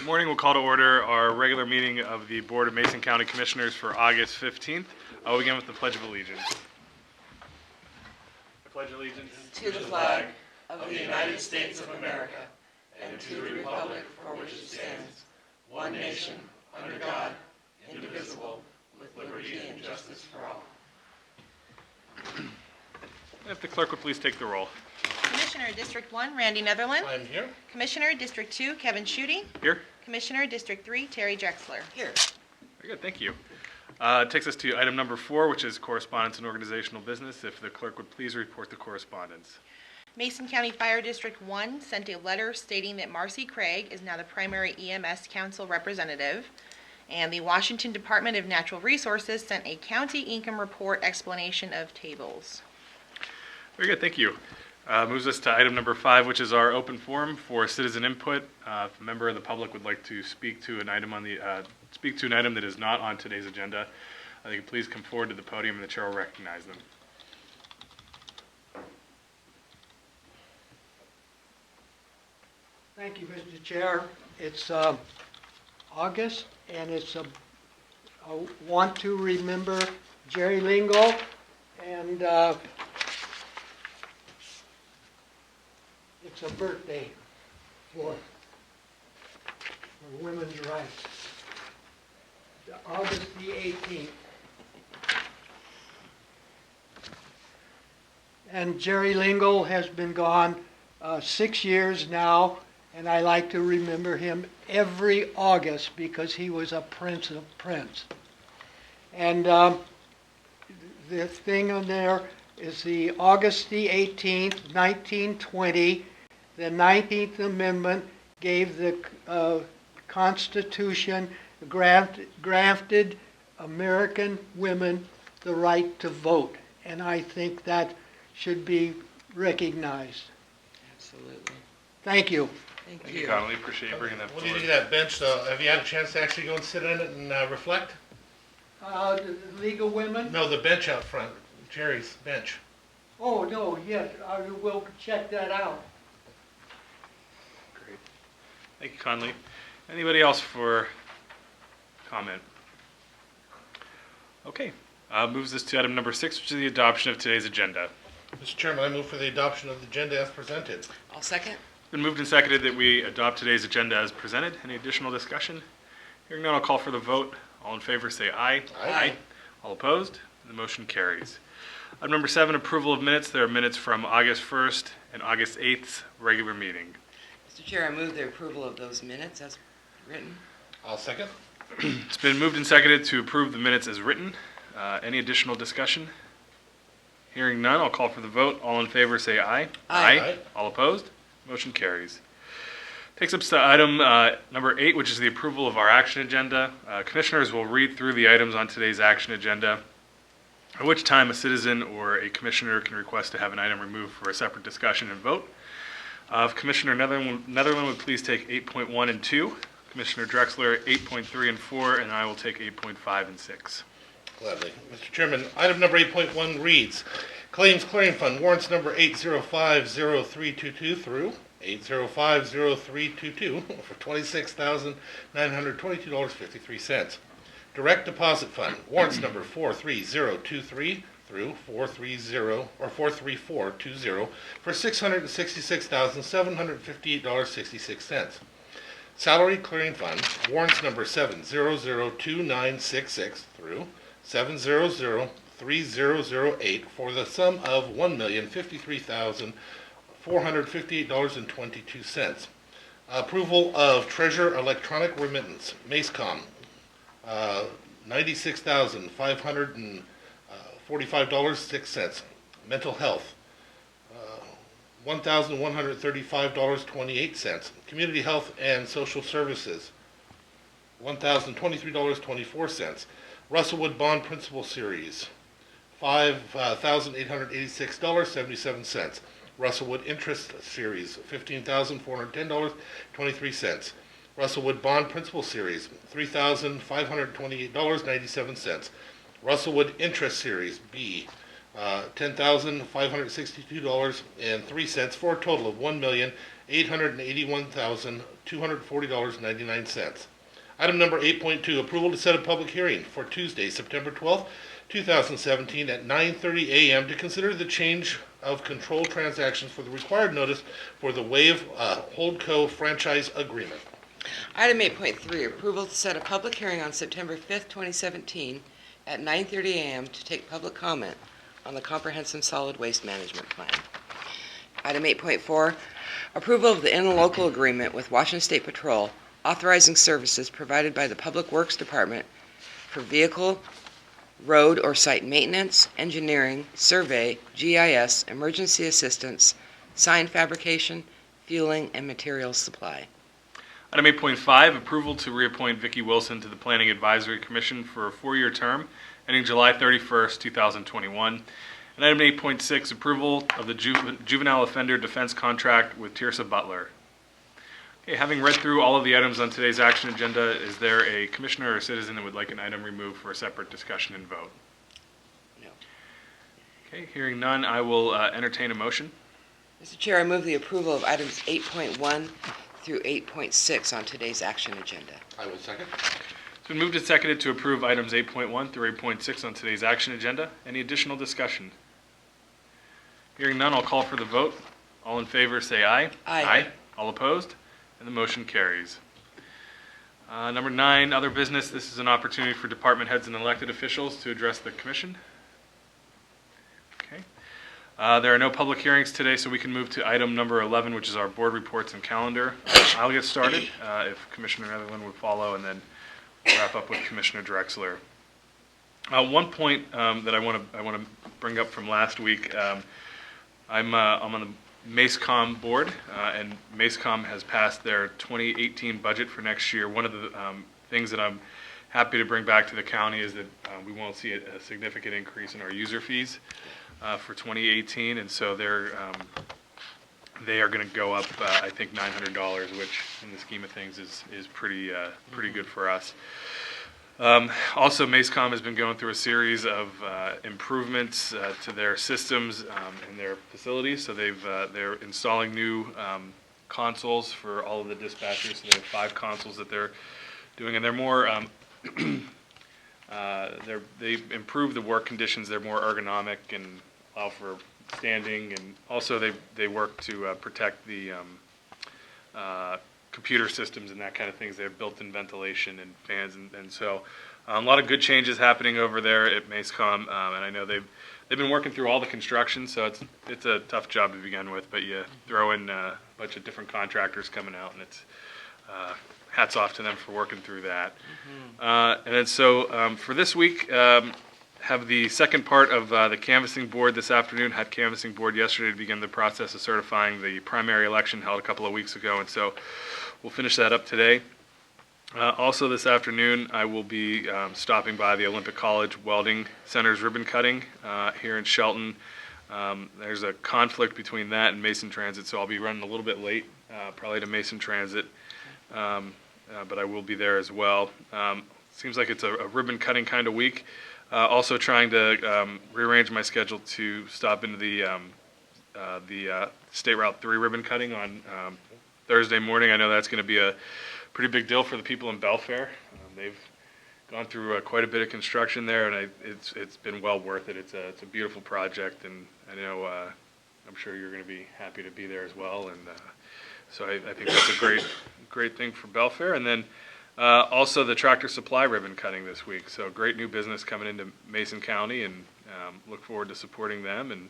Morning, we'll call to order our regular meeting of the Board of Mason County Commissioners for August 15th. We'll begin with the Pledge of Allegiance. I pledge allegiance to the flag of the United States of America and to the republic for which it stands, one nation, under God, indivisible, with liberty and justice for all. If the clerk would please take the roll. Commissioner District 1, Randy Netherland. I'm here. Commissioner District 2, Kevin Schutte. Here. Commissioner District 3, Terry Drexler. Here. Very good, thank you. It takes us to item number 4, which is correspondence and organizational business. If the clerk would please report the correspondence. Mason County Fire District 1 sent a letter stating that Marcy Craig is now the primary EMS council representative, and the Washington Department of Natural Resources sent a county income report explanation of tables. Very good, thank you. Moves us to item number 5, which is our open forum for citizen input. If a member of the public would like to speak to an item that is not on today's agenda, they can please come forward to the podium and the chair will recognize them. Thank you, Mr. Chair. It's August, and I want to remember Jerry Lingo, and it's a birthday for women's rights. August the 18th. And Jerry Lingo has been gone 6 years now, and I like to remember him every August because he was a prince of prince. And the thing on there is the August the 18th, 1920, the 19th Amendment gave the Constitution, granted American women the right to vote. And I think that should be recognized. Absolutely. Thank you. Thank you, Connolly. Appreciate you bringing that What do you forward. think of that bench, though? Have you had a chance to actually go and sit in it and reflect? The League of Women? No, the bench out front, Jerry's bench. Oh, no, yes, I will check that out. Great. Thank you, Conley. Anybody else for comment? Okay. Moves us to item number 6, which is the adoption of today's agenda. Mr. Chairman, I move for the adoption of the agenda as presented. I'll second. It's been moved and seconded that we adopt today's agenda as presented. Any additional discussion? Hearing none, I'll call for the vote. All in favor say aye. Aye. All opposed? The motion carries. Item number 7, approval of minutes. There are minutes from August 1st and August 8th regular meeting. Mr. Chair, I move the approval of those minutes as written. I'll second. It's been moved and seconded to approve the minutes as written. Any additional discussion? Hearing none, I'll call for the vote. All in favor say aye. Aye. Aye. All opposed? Motion carries. Takes us to item number 8, which is the approval of our action agenda. Commissioners will read through the items on today's action agenda, at which time a citizen or a commissioner can request to have an item removed for a separate discussion and vote. If Commissioner Netherland would please take 8.1 and 2, Commissioner Drexler 8.3 and 4, and I will take 8.5 and 6. Gladly. Mr. Chairman, item number 8.1 reads, Claims Clearing Fund, warrants number 8050322 through 8050322 for $26,922.53. Direct Deposit Fund, warrants number 43023 through 43420 for $666,758.66. Salary Clearing Fund, warrants number 7002966 through 7003008 for the sum of $1,053,458.22. Approval of Treasure Electronic Remittance, MACECOM, $96,545.06. Mental Health, $1,135.28. Community Health and Social Services, $1,023.24. Russellwood Bond Principal Series, $5,886.77. Russellwood Interest Series, $15,410.23. Russellwood Bond Principal Series, $3,528.97. Russellwood Interest Series B, $10,562.03 for a total of $1,000,000 $881,240.99. Item number 8.2, approval to set a public hearing for Tuesday, September 12th, 2017 at 9:30 a.m. to consider the change of control transactions for the required notice for the Wave Holdco franchise agreement. Item 8.3, approval to set a public hearing on September 5th, 2017 at 9:30 a.m. to take public comment on the Comprehensive Solid Waste Management Plan. Item 8.4, approval of the interlocal agreement with Washington State Patrol authorizing services provided by the Public Works Department for vehicle, road or site maintenance, engineering, survey, GIS, emergency assistance, sign fabrication, fueling, and materials supply. Item 8.5, approval to reappoint Vicki Wilson to the Planning Advisory Commission for a 4-year term ending July 31st, 2021. And item 8.6, approval of the Juvenile Offender Defense Contract with Tirsa Butler. Okay, having read through all of the items on today's action agenda, is there a commissioner or citizen that would like an item removed for a separate discussion and vote? No. Okay, hearing none, I will entertain a motion. Mr. Chair, I move the approval of items 8.1 through 8.6 on today's action agenda. I will second. It's been moved and seconded to approve items 8.1 through 8.6 on today's action agenda. Any additional discussion? Hearing none, I'll call for the vote. All in favor, say aye. Aye. All opposed? And the motion carries. Number 9, other business. This is an opportunity for department heads and elected officials to address the commission. Okay. There are no public hearings today, so we can move to item number 11, which is our board reports and calendar. I'll get started if Commissioner Netherland would follow, and then we'll wrap up with Commissioner Drexler. One point that I want to bring up from last week. I'm on the MACECOM board, and MACECOM has passed their 2018 budget for next year. One of the things that I'm happy to bring back to the county is that we won't see a significant increase in our user fees for 2018, and so they are going to go up, I think, $900, which in the scheme of things is pretty good for us. Also, MACECOM has been going through a series of improvements to their systems and their facilities. So they're installing new consoles for all of the dispatchers. So they have 5 consoles that they're doing, and they're more they've improved the work conditions. They're more ergonomic and allow for standing, and also they work to protect the computer systems and that kind of things. They have built-in ventilation and fans, and so a lot of good changes happening over there at MACECOM. And I know they've been working through all the construction, so it's a tough job to begin with. But you throw in a bunch of different contractors coming out, and it's hats off to them for working through that. And then so for this week, have the second part of the canvassing board this afternoon. Had canvassing board yesterday to begin the process of certifying the primary election held a couple of weeks ago, and so we'll finish that up today. Also this afternoon, I will be stopping by the Olympic College Welding Center's ribbon cutting here in Shelton. There's a conflict between that and Mason Transit, so I'll be running a little bit late, probably to Mason Transit, but I will be there as well. Seems like it's a ribbon cutting kind of week. Also trying to rearrange my schedule to stop into the State Route 3 ribbon cutting on Thursday morning. I know that's going to be a pretty big deal for the people in Belfair. They've gone through quite a bit of construction there, and it's been well worth it. It's a beautiful project, and I know I'm sure you're going to be happy to be there as well. And so I think that's a great thing for Belfair. And then also the Tractor Supply ribbon cutting this week. So great new business coming into Mason County, and look forward to supporting them and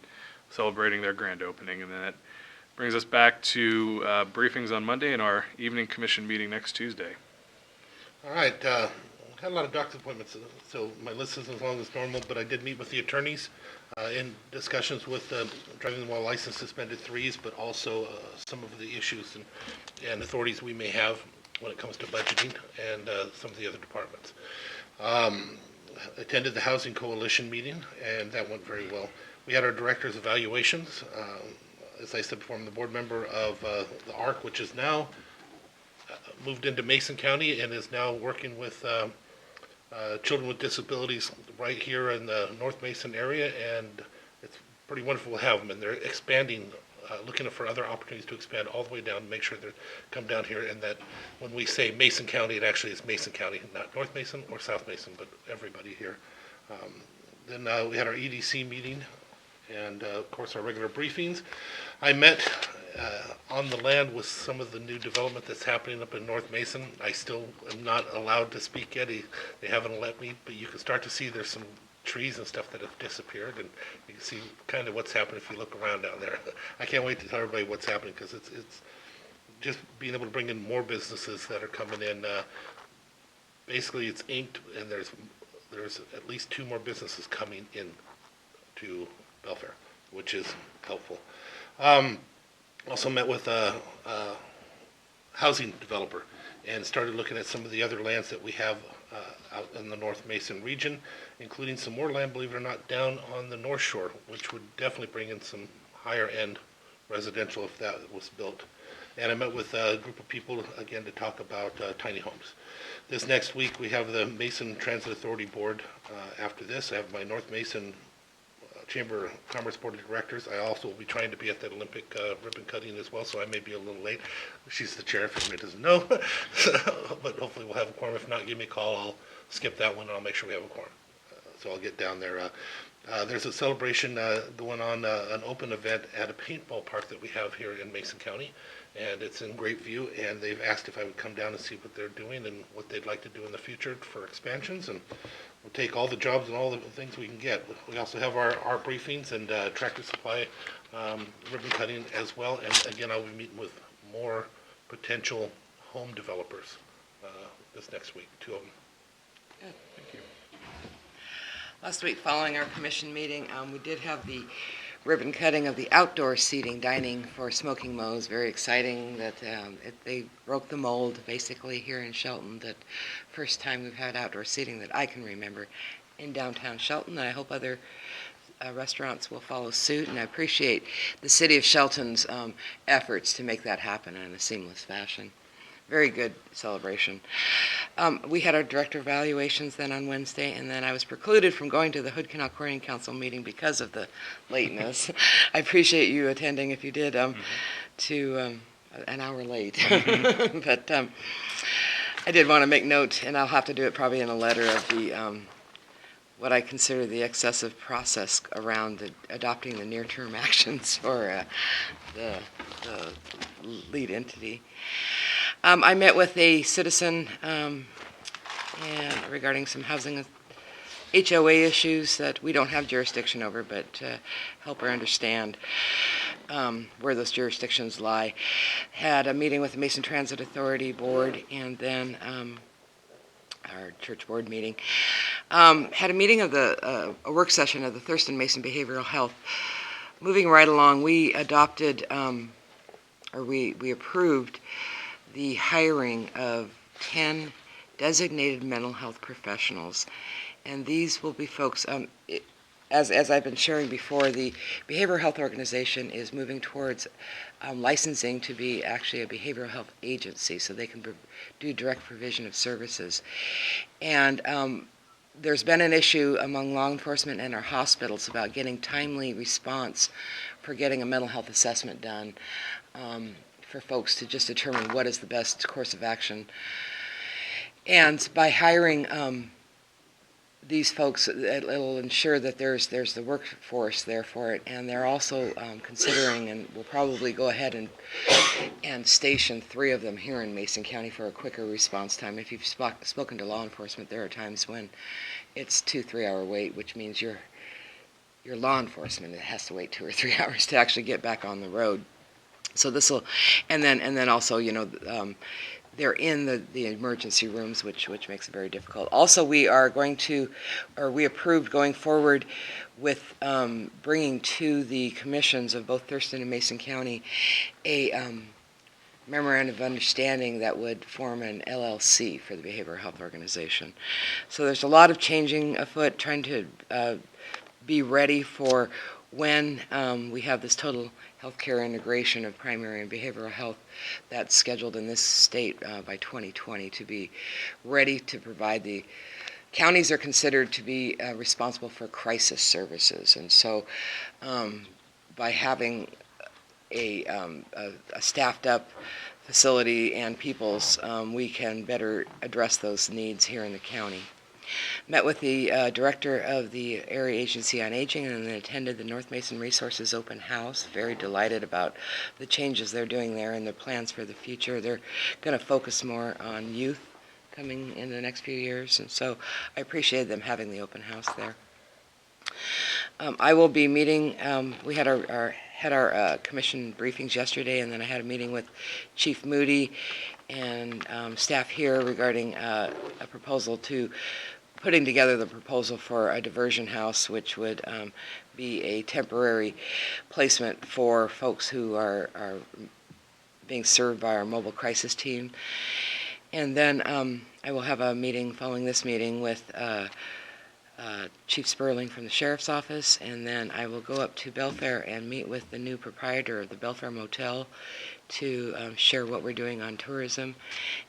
celebrating their grand opening. And then that brings us back to briefings on Monday and our evening commission meeting next Tuesday. All right, had a lot of doctor's appointments, so my list isn't as long as normal, but I did meet with the attorneys in discussions with driving while license suspended 3s, but also some of the issues and authorities we may have when it comes to budgeting and some of the other departments. Attended the Housing Coalition meeting, and that went very well. We had our director's evaluations. As I said before, I'm the board member of the ARC, which is now moved into Mason County and is now working with children with disabilities right here in the North Mason area, and it's pretty wonderful to have them, and they're expanding looking for other opportunities to expand all the way down, make sure they come down here, and that when we say Mason County, it actually is Mason County, not North Mason or South Mason, but everybody here. Then we had our EDC meeting, and of course our regular briefings. I met on the land with some of the new development that's happening up in North Mason. I still am not allowed to speak yet. They haven't let me, but you can start to see there's some trees and stuff that have disappeared, and you can see kind of what's happening if you look around down there. I can't wait to tell everybody what's happening, because it's just being able to bring in more businesses that are coming in. Basically, it's inked, and there's at least 2 more businesses coming in to Belfair, which is helpful. Also met with a housing developer and started looking at some of the other lands that we have out in the North Mason region, including some more land, believe it or not, down on the North Shore, which would definitely bring in some higher end residential if that was built. And I met with a group of people again to talk about tiny homes. This next week we have the Mason Transit Authority Board. After this, I have my North Mason Chamber of Commerce Board of Directors. I also will be trying to be at that Olympic ribbon cutting as well, so I may be a little late. She's the chair, if anybody doesn't know. But hopefully we'll have a quorum. If not, give me a call. I'll skip that one, and I'll make sure we have a quorum. So I'll get down there. There's a celebration going on, an open event at a paintball park that we have here in Mason County, and it's in Grapeview, and they've asked if I would come down and see what they're doing and what they'd like to do in the future for expansions, and we'll take all the jobs and all the things we can get. We also have our briefings and Tractor Supply ribbon cutting as well, and again, I'll be meeting with more potential home developers this next week, 2 of them. Thank you. Last week, following our commission meeting, we did have the ribbon cutting of the outdoor seating dining for Smoking Moe's. Very exciting that they broke the mold basically here in Shelton. That first time we've had outdoor seating that I can remember in downtown Shelton. And I hope other restaurants will follow suit. And I appreciate the city of Shelton's efforts to make that happen in a seamless fashion. Very good celebration. We had our director evaluations then on Wednesday, and then I was precluded from going to the Hood Canal Quarrying Council meeting because of the lateness. I appreciate you attending if you did, to an hour late. But I did want to make note, and I'll have to do it probably in a letter, of the what I consider the excessive process around adopting the near-term actions for the lead entity. I met with a citizen and regarding some housing HOA issues that we don't have jurisdiction over, but help her understand where those jurisdictions lie. Had a meeting with the Mason Transit Authority Board, and then our church board meeting. Had a meeting of a work session of the Thurston Mason Behavioral Health. Moving right along, we adopted, or we approved the hiring of 10 designated mental health professionals. And these will be folks, as I've been sharing before, the Behavioral Health Organization is moving towards licensing to be actually a behavioral health agency, so they can do direct provision of services. And there's been an issue among law enforcement and our hospitals about getting timely response for getting a mental health assessment done, for folks to just determine what is the best course of action. And by hiring these folks, it'll ensure that there's the workforce there for it, and they're also considering, and will probably go ahead and station 3 of them here in Mason County for a quicker response time. If you've spoken to law enforcement, there are times when it's 2-3 hour wait, which means your law enforcement has to wait 2 or 3 hours to actually get back on the road. So this will, and then also, they're in the emergency rooms, which makes it very difficult. Also, we are going to, or we approved going forward with bringing to the commissions of both Thurston and Mason County a memorandum of understanding that would form an LLC for the Behavioral Health Organization. So there's a lot of changing afoot, trying to be ready for when we have this total healthcare integration of primary and behavioral health that's scheduled in this state by 2020 to be ready to provide. The counties are considered to be responsible for crisis services, and so by having a staffed-up facility and Peoples, we can better address those needs here in the county. Met with the director of the Area Agency on Aging and then attended the North Mason Resources Open House. Very delighted about the changes they're doing there and their plans for the future. They're going to focus more on youth coming in the next few years, and so I appreciated them having the open house there. I will be meeting, we had our commission briefings yesterday, and then I had a meeting with Chief Moody and staff here regarding a proposal to putting together the proposal for a diversion house, which would be a temporary placement for folks who are being served by our mobile crisis team. And then I will have a meeting following this meeting with Chief Sperling from the Sheriff's Office, and then I will go up to Belfair and meet with the new proprietor of the Belfair Motel to share what we're doing on tourism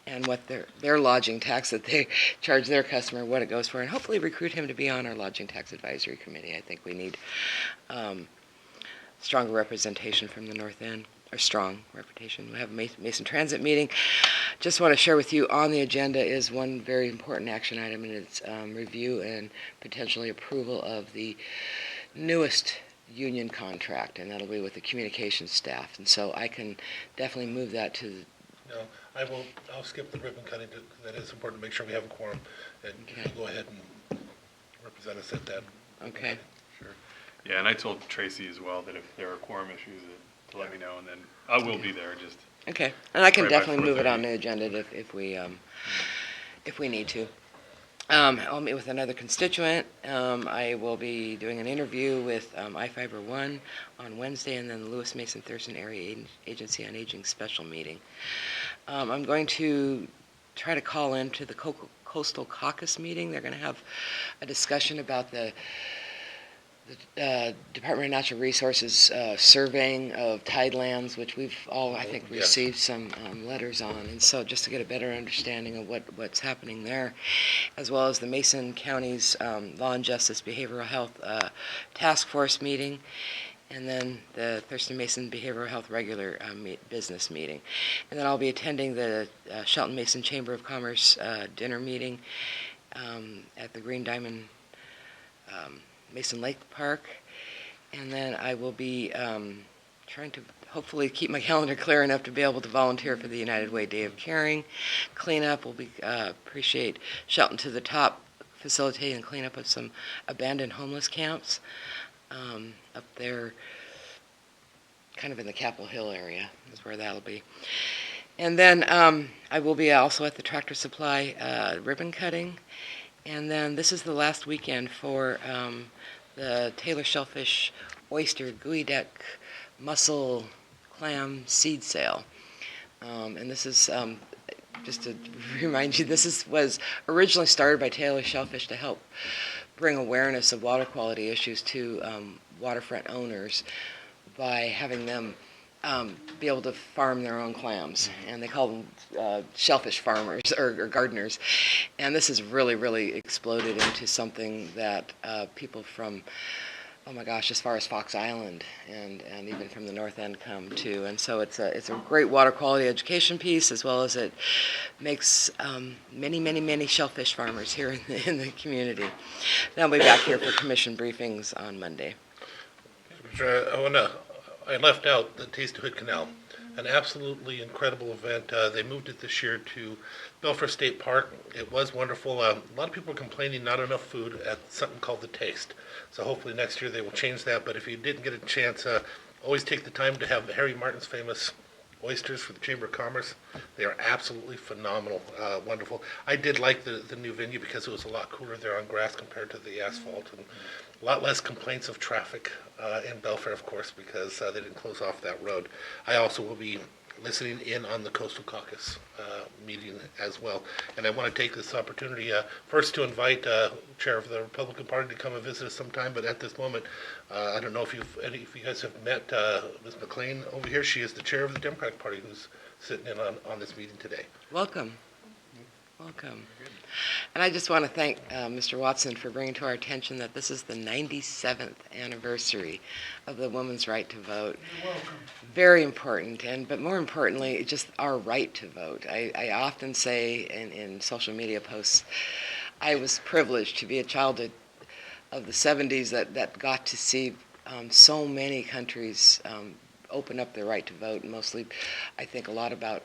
and what their lodging tax that they charge their customer, what it goes for, and hopefully recruit him to be on our lodging tax advisory committee. I think we need stronger representation from the North End, or strong reputation. We have a Mason Transit meeting. Just want to share with you on the agenda is one very important action item, and it's review and potentially approval of the newest union contract, and that'll be with the communications staff. And so I can definitely move that to the... No, I'll skip the ribbon cutting. That is important to make sure we have a quorum. And Okay. you go ahead and represent us at that. Okay. Sure. Yeah, and I told Tracy as well that if there are quorum issues, to let me know, and then I will be there, just... Okay, and I can Right by definitely move it on 4:30. the agenda if we need to. I'll meet with another constituent. I will be doing an interview with iFiber One on Wednesday, and then the Lewis Mason Thurston Area Agency on Aging special meeting. I'm going to try to call into the Coastal Caucus meeting. They're going to have a discussion about the Department of Natural Resources surveying of tidelands, which we've all, I think, Yes. received some letters on, and so just to get a better understanding of what's happening there, as well as the Mason County's Law and Justice Behavioral Health Task Force meeting, and then the Thurston Mason Behavioral Health regular business meeting. And then I'll be attending the Shelton Mason Chamber of Commerce dinner meeting at the Green Diamond Mason Lake Park, and then I will be trying to hopefully keep my calendar clear enough to be able to volunteer for the United Way Day of Caring. Cleanup will be appreciate Shelton to the Top facilitating cleanup of some abandoned homeless camps up there, kind of in the Capitol Hill area is where that'll be. And then I will be also at the Tractor Supply ribbon cutting. And then this is the last weekend for the Taylor Shellfish Oyster Geoduck Mussel Clam Seed Sale. And this is, just to remind you, was originally started by Taylor Shellfish to help bring awareness of water quality issues to waterfront owners by having them be able to farm their own clams, and they call them shellfish farmers or gardeners. And this has really, really exploded into something that people from, oh my gosh, as far as Fox Island and even from the North End come to. And so it's a great water quality education piece, as well as it makes many, many, many shellfish farmers here in the community. And I'll be back here for commission briefings on Monday. I left out the Taste of Hood Canal, an absolutely incredible event. They moved it this year to Belfair State Park. It was wonderful. A lot of people are complaining not enough food at something called the Taste. So hopefully next year they will change that. But if you didn't get a chance, always take the time to have Harry Martin's famous oysters for the Chamber of Commerce. They are absolutely phenomenal, wonderful. I did like the new venue because it was a lot cooler there on grass compared to the asphalt, and a lot less complaints of traffic in Belfair, of course, because they didn't close off that road. I also will be listening in on the Coastal Caucus meeting as well. And I want to take this opportunity first to invite Chair of the Republican Party to come and visit us sometime, but at this moment, I don't know if any of you guys have met Ms. McLean over here. She is the Chair of the Democratic Party who's sitting in on this meeting today. Welcome. Welcome. And I just want to thank Mr. Watson for bringing to our attention that this is the 97th anniversary of the woman's right to vote. You're welcome. Very important, but more importantly, just our right to vote. I often say in social media posts, I was privileged to be a child of the 70s that got to see so many countries open up their right to vote, mostly I think a lot about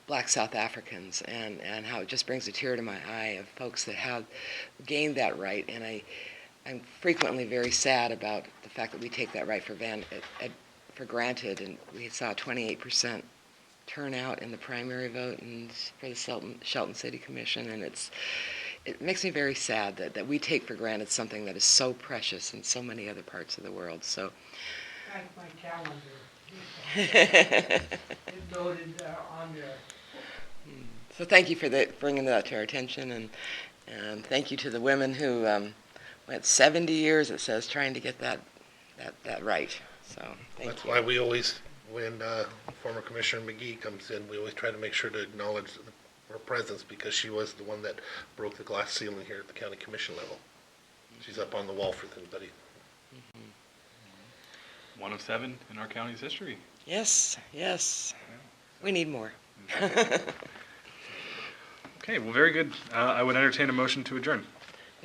Black South Africans, and how it just brings a tear to my eye of folks that have gained that right. And I'm frequently very sad about the fact that we take that right for granted. And we saw a 28% turnout in the primary vote and for the Shelton City Commission, and it makes me very sad that we take for granted something that is so precious in so many other parts of the world. So. Thank my calendar. It noted on there. So thank you for bringing that to our attention, and thank you to the women who went 70 years, it says, trying to get that right. So thank That's you. why we always, when former Commissioner McGee comes in, we always try to make sure to acknowledge her presence, because she was the one that broke the glass ceiling here at the county commission level. She's up on the wall for everybody. One of 7 in our county's history. Yes. We need more. Okay, well, very good. I would entertain a motion to adjourn.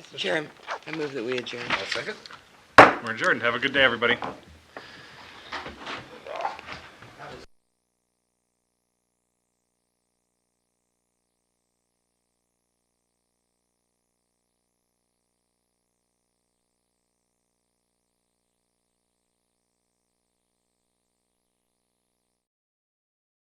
Mr. Chairman, I move that we adjourn. I'll second. We're adjourned. Have a good day, everybody.